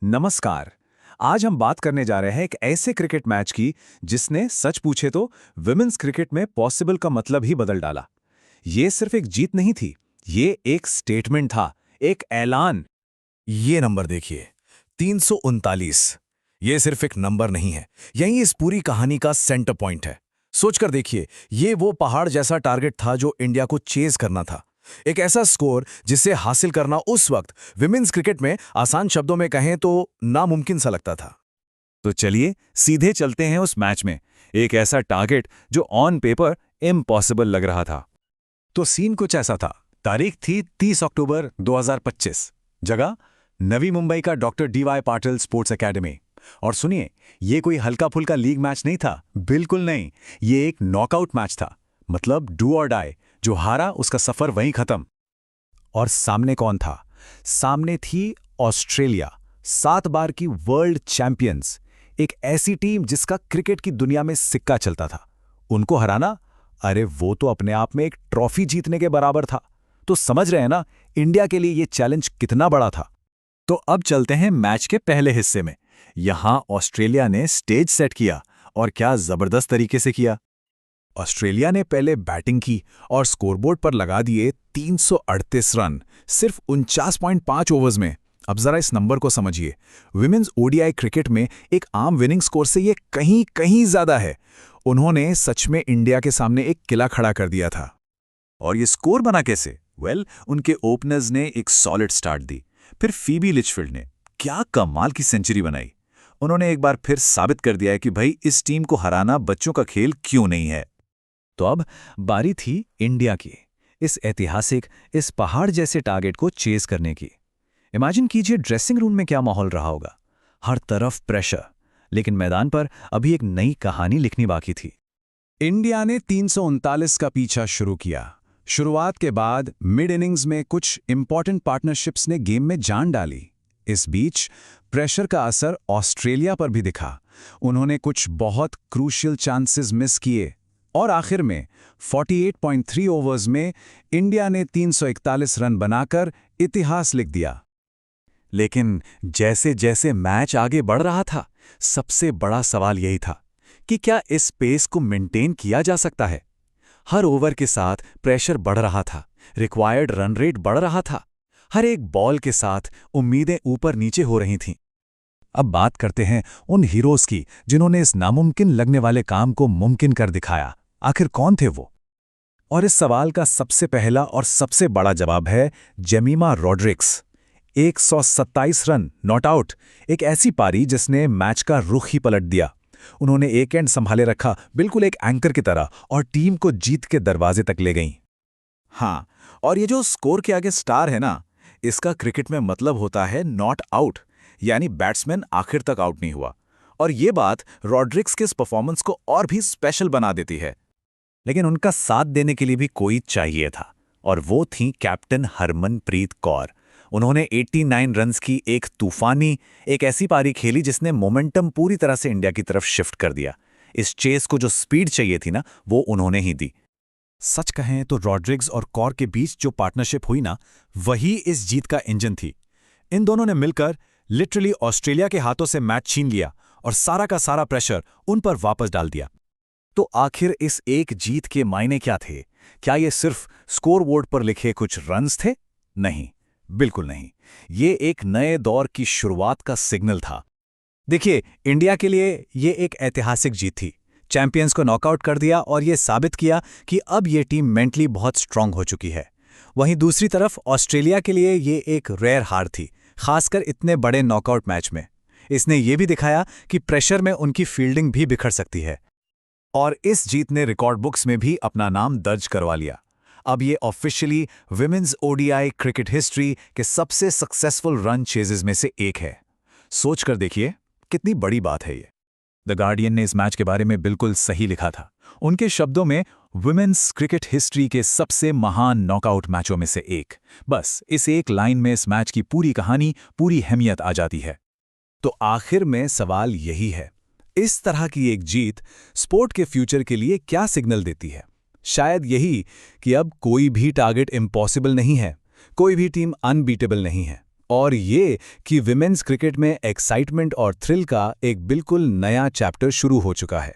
नमस्कार। आज हम बात करने जा रहे हैं एक ऐसे क्रिकेट मैच की जिसने सच पूछे तो विमेंस क्रिकेट में पॉसिबल का मतलब ही बदल डाला। ये सिर्फ एक जीत नहीं थी, ये एक स्टेटमेंट था, एक ऐलान। ये नंबर देखिए, 339। ये सिर्फ एक नंबर नहीं है, यही इस पूरी कहानी का सेंटर पॉइंट है। सोचकर देखिए, ये वो पहाड़ जैसा टारगेट था जो इंडिया को चेज करना था। एक ऐसा स्कोर जिसे हासिल करना उस वक्त विमेंस क्रिकेट में आसान शब्दों में कहें तो नामुमकिन सा लगता था। तो चलिए सीधे चलते हैं उस मैच में। एक ऐसा टारगेट जो ऑन पेपर इम्पॉसिबल लग रहा था। तो सीन कुछ ऐसा था। तारीख थी 30 अक्टूबर 2025। जगह नवी मुंबई का doctor DY Patil sports academy. और सुनिए, ये कोई हल्का फुल्का लीग मैच नहीं था, बिल्कुल नहीं। ये एक नॉकआउट मैच था, मतलब डू और डाई। जो हारा उसका सफर वहीं खत्म। और सामने कौन था? सामने थी ऑस्ट्रेलिया, 7 बार की वर्ल्ड चैंपियंस। एक ऐसी टीम जिसका क्रिकेट की दुनिया में सिक्का चलता था। उनको हराना, अरे वो तो अपने आप में एक ट्रॉफी जीतने के बराबर था। तो समझ रहे हैं ना, इंडिया के लिए ये चैलेंज कितना बड़ा था। तो अब चलते हैं मैच के पहले हिस्से में। यहां ऑस्ट्रेलिया ने स्टेज सेट किया, और क्या जबरदस्त तरीके से किया। ऑस्ट्रेलिया ने पहले बैटिंग की और स्कोरबोर्ड पर लगा दिए 338 रन, सिर्फ 49.5 ओवर्स में। अब जरा इस नंबर को समझिए। विमेंस ODI क्रिकेट में एक आम विनिंग स्कोर से ये कहीं कहीं ज्यादा है। उन्होंने सच में इंडिया के सामने एक किला खड़ा कर दिया था। और ये स्कोर बना कैसे? उनके ओपनर्स ने एक सॉलिड स्टार्ट दी। फिर फीबी लिचफील्ड ने क्या कमाल की सेंचुरी बनाई। उन्होंने एक बार फिर साबित कर दिया है कि भाई, इस टीम को हराना बच्चों का खेल क्यों नहीं है। तो अब बारी थी इंडिया की, इस ऐतिहासिक, इस पहाड़ जैसे टारगेट को चेज करने की। इमेजिन कीजिए ड्रेसिंग रूम में क्या माहौल रहा होगा। हर तरफ प्रेशर, लेकिन मैदान पर अभी एक नई कहानी लिखनी बाकी थी। इंडिया ने 339 का पीछा शुरू किया। शुरुआत के बाद मिड इनिंग्स में कुछ इंपॉर्टेंट पार्टनरशिप्स ने गेम में जान डाली। इस बीच प्रेशर का असर ऑस्ट्रेलिया पर भी दिखा। उन्होंने कुछ बहुत क्रूशियल चांसेस मिस किए, और आखिर में 48.3 ओवर्स में इंडिया ने 341 रन बनाकर इतिहास लिख दिया। लेकिन जैसे जैसे मैच आगे बढ़ रहा था, सबसे बड़ा सवाल यही था कि क्या इस पेस को मेंटेन किया जा सकता है। हर ओवर के साथ प्रेशर बढ़ रहा था, रिक्वायर्ड रन रेट बढ़ रहा था। हर एक बॉल के साथ उम्मीदें ऊपर नीचे हो रही थीं। अब बात करते हैं उन हीरोज की जिन्होंने इस नामुमकिन लगने वाले काम को मुमकिन कर दिखाया। आखिर कौन थे वो? और इस सवाल का सबसे पहला और सबसे बड़ा जवाब है Jemimah Rodrigues. 127 run not out, एक ऐसी पारी जिसने मैच का रुख ही पलट दिया। उन्होंने एक एंड संभाले रखा, बिल्कुल एक एंकर की तरह, और टीम को जीत के दरवाजे तक ले गईं। हाँ, और ये जो स्कोर के आगे स्टार है ना, इसका क्रिकेट में मतलब होता है नॉट आउट, यानी बैट्समैन आखिर तक आउट नहीं हुआ। और ये बात रॉड्रिक्स के इस परफॉर्मेंस को और भी स्पेशल बना देती है। लेकिन उनका साथ देने के लिए भी कोई चाहिए था, और वो थी कैप्टन हरमनप्रीत कौर। उन्होंने 89 रन्स की एक तूफानी, एक ऐसी पारी खेली जिसने मोमेंटम पूरी तरह से इंडिया की तरफ शिफ्ट कर दिया। इस चेस को जो स्पीड चाहिए थी ना, वो उन्होंने ही दी। सच कहें तो रॉड्रिग्स और कौर के बीच जो पार्टनरशिप हुई ना, वही इस जीत का इंजन थी। इन दोनों ने मिलकर लिटरली ऑस्ट्रेलिया के हाथों से मैच छीन लिया और सारा का सारा प्रेशर उन पर वापस डाल दिया। तो आखिर इस एक जीत के मायने क्या थे? क्या ये सिर्फ स्कोरबोर्ड पर लिखे कुछ रन्स थे? नहीं, बिल्कुल नहीं। ये एक नए दौर की शुरुआत का सिग्नल था। देखिए, इंडिया के लिए ये एक ऐतिहासिक जीत थी। चैंपियंस को नॉकआउट कर दिया और ये साबित किया कि अब ये टीम मेंटली बहुत स्ट्रांग हो चुकी है। वहीं दूसरी तरफ ऑस्ट्रेलिया के लिए ये एक रेयर हार थी, खासकर इतने बड़े नॉकआउट मैच में। इसने ये भी दिखाया कि प्रेशर में उनकी फील्डिंग भी बिखर सकती है। और इस जीत ने रिकॉर्ड बुक्स में भी अपना नाम दर्ज करवा लिया। अब ये officially women's ODI cricket history के सबसे सक्सेसफुल रन चेजेस में से एक है। सोच कर देखिए, कितनी बड़ी बात है ये। द गार्डियन ने इस मैच के बारे में बिल्कुल सही लिखा था। उनके शब्दों में, विमेंस क्रिकेट हिस्ट्री के सबसे महान नॉकआउट मैचों में से एक। बस इस एक लाइन में इस मैच की पूरी कहानी, पूरी अहमियत आ जाती है। तो आखिर में सवाल यही है, इस तरह की एक जीत स्पोर्ट के फ्यूचर के लिए क्या सिग्नल देती है? शायद यही कि अब कोई भी टारगेट इम्पॉसिबल नहीं है, कोई भी टीम अनबीटेबल नहीं है। और ये कि विमेन्स क्रिकेट में एक्साइटमेंट और थ्रिल का एक बिल्कुल नया चैप्टर शुरू हो चुका है।